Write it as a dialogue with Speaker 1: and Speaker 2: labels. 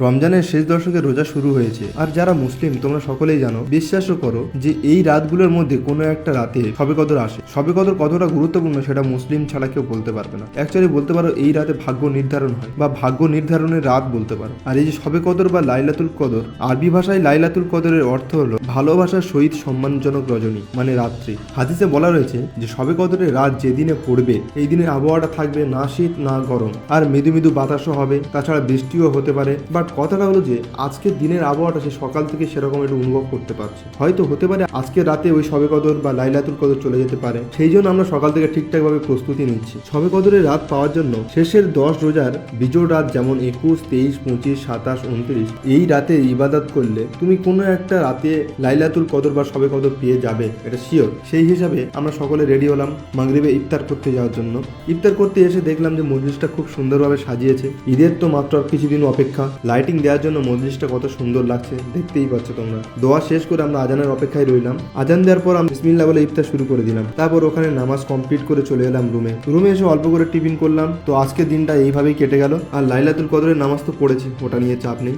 Speaker 1: রমজানের শেষ দশকে রোজা শুরু হয়েছে, আর যারা মুসলিম তোমরা সকলেই জানো, বিশ্বাসও করো যে এই রাতগুলোর মধ্যে কোনো একটা রাতে শবে কদর আসে। শবে কদর কতটা গুরুত্বপূর্ণ সেটা মুসলিম ছাড়া কেউ বলতে পারবে না। অ্যাকচুয়ালি বলতে পারো এই রাতে ভাগ্য নির্ধারণ হয়, বা ভাগ্য নির্ধারণের রাত বলতে পারো। আর এই যে শবে কদর বা লাইলাতুল কদর, আরবি ভাষায় লাইলাতুল কদরের অর্থ হলো ভালোবাসার সহিত সম্মানজনক রজনী, মানে রাত্রি। হাদিসে বলা রয়েছে যে শবে কদরের রাত যেদিনে পড়বে এই দিনের আবহাওয়াটা থাকবে না শীত না গরম, আর মৃদু মৃদু বাতাসও হবে, তাছাড়া বৃষ্টিও হতে পারে। বাট কথাটা হলো যে আজকের দিনের আবহাওয়াটা সে সকাল থেকে সেরকম একটু অনুভব করতে পারছে। হয়তো হতে পারে আজকের রাতে ওই শবে কদর বা লাইলাতুল কদর চলে যেতে পারে, সেই জন্য আমরা সকাল থেকে ঠিকঠাক ভাবে প্রস্তুতি নিচ্ছি শবে কদরের রাত পাওয়ার জন্য। শেষের 10 রোজার বিজোড় রাত যেমন 21, 23, 25, 27, 29 এই রাতে ইবাদত করলে তুমি কোনো একটা রাতে লাইলাতুল কদর বা শবে কদর পেয়ে যাবে, এটা শিওর। সেই হিসাবে আমরা সকলে রেডি হলাম মাগরিবে ইফতার করতে যাওয়ার জন্য। ইফতার করতে এসে দেখলাম যে মজলিসটা খুব সুন্দরভাবে সাজিয়েছে। ঈদের তো মাত্র আর কিছুদিন অপেক্ষা, লাইটিং দেওয়ার জন্য মজলিসটা কত সুন্দর লাগছে দেখতেই পাচ্ছ তোমরা। দোয়া শেষ করে আমরা আজানের অপেক্ষায় রইলাম। আজান দেওয়ার পর আমরা বিসমিল্লাহ বলে ইফতার শুরু করে দিলাম। তারপর ওখানে নামাজ কমপ্লিট করে চলে এলাম রুমে এসে অল্প করে টিফিন করলাম। তো আজকের দিনটা এইভাবেই কেটে গেল। আর লাইলাতুল কদরের নামাজ তো পড়েছি, ওটা নিয়ে চাপ নেই।